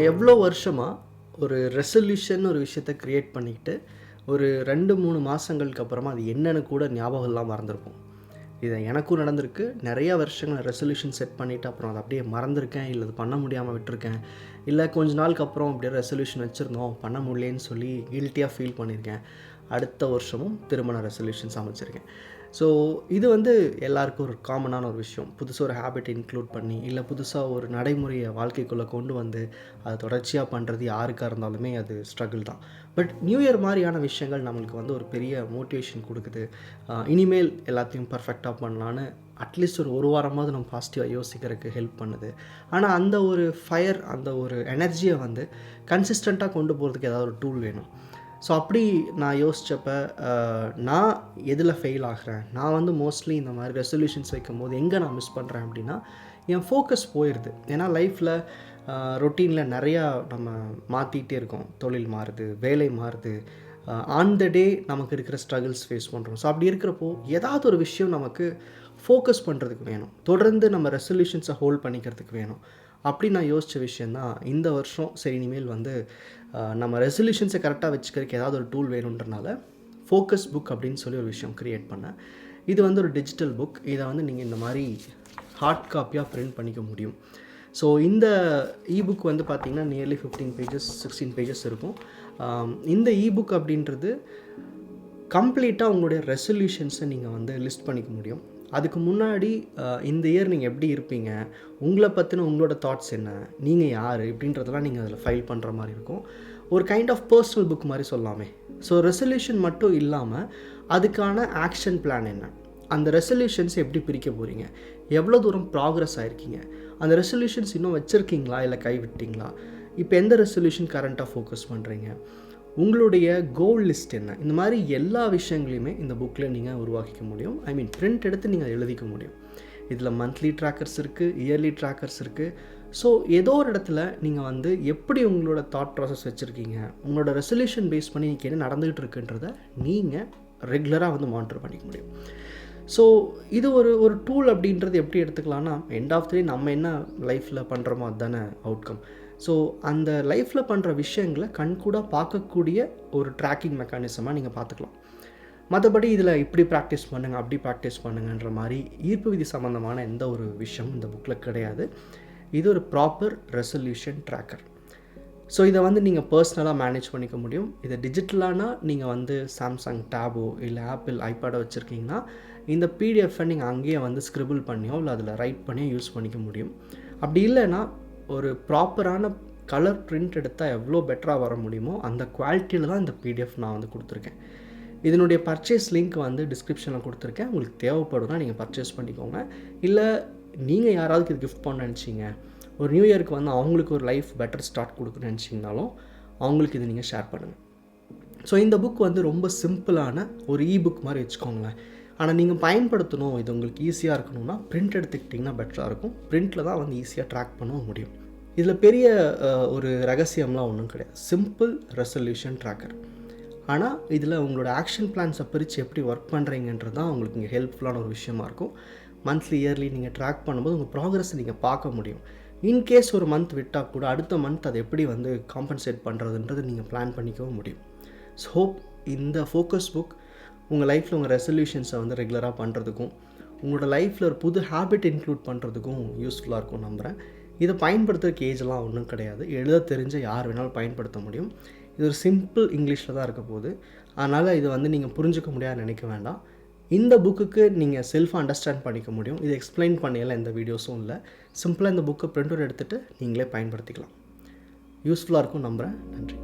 நம்ம எவ்வளோ வருஷமாக ஒரு ரெசல்யூஷன் ஒரு விஷயத்தை க்ரியேட் பண்ணிக்கிட்டு ஒரு 2-3 மாதங்களுக்கு அப்புறமா அது என்னென்னு கூட ஞாபகம் இல்லாமல் மறந்துருப்போம். இது எனக்கும் நடந்திருக்கு. நிறையா வருஷங்கள் ரெசல்யூஷன் செட் பண்ணிவிட்டு அப்புறம் அதை அப்படியே மறந்துருக்கேன், இல்லை அது பண்ண முடியாமல் விட்டுருக்கேன், இல்லை கொஞ்ச நாளுக்கு அப்புறம் அப்படியே ரெசல்யூஷன் வச்சுருந்தோம் பண்ண முடியலேன்னு சொல்லி கில்ட்டியாக ஃபீல் பண்ணியிருக்கேன். அடுத்த வருஷமும் திருமண ரெசல்யூஷன்ஸ் அமைச்சிருக்கேன். ஸோ இது எல்லாருக்கும் ஒரு காமனான ஒரு விஷயம். புதுசாக ஒரு ஹேபிட் இன்க்ளூட் பண்ணி, இல்லை புதுசாக ஒரு நடைமுறையை வாழ்க்கைக்குள்ளே கொண்டு வந்து அதை தொடர்ச்சியாக பண்ணுறது யாருக்காக இருந்தாலுமே அது ஸ்ட்ரகிள் தான். பட் நியூ இயர் மாதிரியான விஷயங்கள் நம்மளுக்கு ஒரு பெரிய மோட்டிவேஷன் கொடுக்குது. இனிமேல் எல்லாத்தையும் பர்ஃபெக்டாக பண்ணலான்னு அட்லீஸ்ட் ஒரு வாரமாவது நம்ம பாசிட்டிவாக யோசிக்கிறதுக்கு ஹெல்ப் பண்ணுது. ஆனால் அந்த ஒரு ஃபயர், அந்த ஒரு எனர்ஜியை கன்சிஸ்டண்ட்டாக கொண்டு போகிறதுக்கு ஏதாவது ஒரு டூல் வேணும். ஸோ அப்படி நான் யோசித்தப்போ நான் எதில் ஃபெயில் ஆகிறேன், நான் மோஸ்ட்லி இந்த மாதிரி ரெசல்யூஷன்ஸ் வைக்கும்போது எங்கே நான் மிஸ் பண்ணுறேன் அப்படின்னா, என் ஃபோக்கஸ் போயிடுது. ஏன்னா லைஃப்பில் ரொட்டீனில் நிறையா நம்ம மாற்றிக்கிட்டே இருக்கோம். தொழில் மாறுது, வேலை மாறுது, ஆன் த டே நமக்கு இருக்கிற ஸ்ட்ரகிள்ஸ் ஃபேஸ் பண்ணுறோம். ஸோ அப்படி இருக்கிறப்போ ஏதாவது ஒரு விஷயம் நமக்கு ஃபோக்கஸ் பண்ணுறதுக்கு வேணும், தொடர்ந்து நம்ம ரெசல்யூஷன்ஸை ஹோல்ட் பண்ணிக்கிறதுக்கு வேணும். அப்படி நான் யோசித்த விஷயந்தான் இந்த வருஷம். சரி, இனிமேல் நம்ம ரெசல்யூஷன்ஸை கரெக்டாக வச்சுக்கிறதுக்கு ஏதாவது ஒரு டூல் வேணுன்றனால ஃபோக்கஸ் புக் அப்படின்னு சொல்லி ஒரு விஷயம் க்ரியேட் பண்ணேன். இது ஒரு டிஜிட்டல் புக். இதை நீங்கள் இந்த மாதிரி ஹார்ட் காப்பியாக பிரிண்ட் பண்ணிக்க முடியும். ஸோ இந்த இபுக் பார்த்திங்கன்னா நியர்லி 15 பேஜஸ் 16 பேஜஸ் இருக்கும். இந்த இபுக் அப்படின்றது கம்ப்ளீட்டாக உங்களுடைய ரெசல்யூஷன்ஸை நீங்கள் லிஸ்ட் பண்ணிக்க முடியும். அதுக்கு முன்னாடி இந்த இயர் நீங்கள் எப்படி இருப்பீங்க, உங்களை பற்றின உங்களோட தாட்ஸ் என்ன, நீங்கள் யார் இப்படின்றதெல்லாம் நீங்கள் அதில் ஃபைல் பண்ணுற மாதிரி இருக்கும். ஒரு கைண்ட் ஆஃப் பர்சனல் புக் மாதிரி சொல்லலாமே. ஸோ ரெசல்யூஷன் மட்டும் இல்லாமல் அதுக்கான ஆக்ஷன் பிளான் என்ன, அந்த ரெசல்யூஷன்ஸ் எப்படி பிரிக்க போகிறீங்க, எவ்வளோ தூரம் ப்ராக்ரஸ் ஆகிருக்கீங்க, அந்த ரெசல்யூஷன்ஸ் இன்னும் வச்சுருக்கீங்களா இல்லை கைவிட்டீங்களா, இப்போ எந்த ரெசல்யூஷன் கரண்ட்டாக ஃபோக்கஸ் பண்ணுறீங்க, உங்களுடைய கோல் லிஸ்ட் என்ன, இந்த மாதிரி எல்லா விஷயங்களையுமே இந்த புக்கில் நீங்கள் உருவாக்கிக்க முடியும். பிரிண்ட் எடுத்து நீங்கள் எழுதிக்க முடியும். இதில் மந்த்லி ட்ராக்கர்ஸ் இருக்குது, இயர்லி ட்ராக்கர்ஸ் இருக்குது. ஸோ ஏதோ ஒரு இடத்துல நீங்கள் எப்படி உங்களோட தாட் ப்ராசஸ் வச்சுருக்கீங்க, உங்களோட ரெசல்யூஷன் பேஸ் பண்ணி இன்றைக்கி என்ன நடந்துகிட்டு இருக்குன்றதை நீங்கள் ரெகுலராக மானிட்டர் பண்ணிக்க முடியும். ஸோ இது ஒரு டூல் அப்படின்றது எப்படி எடுத்துக்கலான்னா, எண்ட் ஆஃப் தி டே நம்ம என்ன லைஃப்பில் பண்ணுறோமோ அதுதானே அவுட்கம். ஸோ அந்த லைஃப்பில் பண்ணுற விஷயங்களை கண்கூடாக பார்க்கக்கூடிய ஒரு ட்ராக்கிங் மெக்கானிசமாக நீங்கள் பார்த்துக்கலாம். மற்றபடி இதில் இப்படி ப்ராக்டிஸ் பண்ணுங்கள், அப்படி ப்ராக்டிஸ் பண்ணுங்கன்ற மாதிரி ஈர்ப்பு விதி சம்மந்தமான எந்த ஒரு விஷயமும் இந்த புக்கில் கிடையாது. இது ஒரு ப்ராப்பர் ரெசல்யூஷன் ட்ராக்கர். ஸோ இதை நீங்கள் பர்சனலாக மேனேஜ் பண்ணிக்க முடியும். இதை டிஜிட்டலானா நீங்கள் சாம்சங் டேபோ இல்லை ஆப்பிள் ஐபேடோ வச்சுருக்கீங்கன்னா இந்த பிடிஎஃப்பை நீங்கள் அங்கேயே ஸ்க்ரிபிள் பண்ணியோ இல்லை அதில் ரைட் பண்ணியோ யூஸ் பண்ணிக்க முடியும். அப்படி இல்லைன்னா ஒரு ப்ராப்பரான கலர் பிரிண்ட் எடுத்தால் எவ்வளோ பெட்டராக வர முடியுமோ அந்த குவாலிட்டியில் தான் இந்த பிடிஎஃப் நான் கொடுத்துருக்கேன். இதனுடைய பர்ச்சேஸ் லிங்க் டிஸ்கிரிப்ஷனில் கொடுத்துருக்கேன். உங்களுக்கு தேவைப்படுனா நீங்கள் பர்ச்சேஸ் பண்ணிக்கோங்க. இல்லை நீங்கள் யாராவது இது கிஃப்ட் பண்ண நினச்சிங்க, ஒரு நியூ இயருக்கு அவங்களுக்கு ஒரு லைஃப் பெட்டர் ஸ்டார்ட் கொடுக்கணும்னு நினச்சிங்கனாலும் அவங்களுக்கு இது நீங்கள் ஷேர் பண்ணுங்கள். ஸோ இந்த புக் ரொம்ப சிம்பிளான ஒரு இபுக் மாதிரி வச்சுக்கோங்களேன். ஆனால் நீங்கள் பயன்படுத்தணும், இது உங்களுக்கு ஈஸியாக இருக்கணும்னா பிரிண்ட் எடுத்துக்கிட்டிங்கன்னா பெட்டராக இருக்கும். பிரிண்ட்டில் தான் ஈஸியாக ட்ராக் பண்ணவும் முடியும். இதில் பெரிய ஒரு ரகசியம்லாம் ஒன்றும் கிடையாது. Simple resolution tracker. ஆனால் இதில் உங்களோட ஆக்ஷன் பிளான்ஸை பிரித்து எப்படி ஒர்க் பண்ணுறீங்கன்றது தான் உங்களுக்கு இங்கே ஹெல்ப்ஃபுல்லான ஒரு விஷயமா இருக்கும். மந்த்லி இயர்லி நீங்கள் ட்ராக் பண்ணும்போது உங்கள் ப்ராக்ரஸை நீங்கள் பார்க்க முடியும். இன்கேஸ் ஒரு மந்த் விட்டால் கூட அடுத்த மந்த் அதை எப்படி காம்பன்சேட் பண்ணுறதுன்றது நீங்கள் பிளான் பண்ணிக்கவும் முடியும். ஸோ ஹோப் இந்த ஃபோக்கஸ் புக் உங்கள் லைஃப்பில் உங்கள் ரெசல்யூஷன்ஸை ரெகுலராக பண்ணுறதுக்கும் உங்களோட லைஃப்பில் ஒரு புது ஹேபிட் இன்க்ளூட் பண்ணுறதுக்கும் யூஸ்ஃபுல்லாக இருக்கும் நம்புகிறேன். இதை பயன்படுத்துறதுக்கு ஏஜெலாம் ஒன்றும் கிடையாது. எழுத தெரிஞ்ச யார் வேணாலும் பயன்படுத்த முடியும். இது ஒரு சிம்பிள் இங்கிலீஷில் தான் இருக்க போகுது. அதனால் இது நீங்கள் புரிஞ்சுக்க முடியாது நினைக்க வேண்டாம். இந்த புக்குக்கு நீங்கள் செல்ஃபாக அண்டர்ஸ்டாண்ட் பண்ணிக்க முடியும். இதை எக்ஸ்பிளைன் பண்ணியெல்லாம் எந்த வீடியோஸும் இல்லை. சிம்பிளாக இந்த புக்கை பிரிண்ட் அவுட் எடுத்துகிட்டு நீங்களே பயன்படுத்திக்கலாம். யூஸ்ஃபுல்லாக இருக்கும் நம்புகிறேன். நன்றி.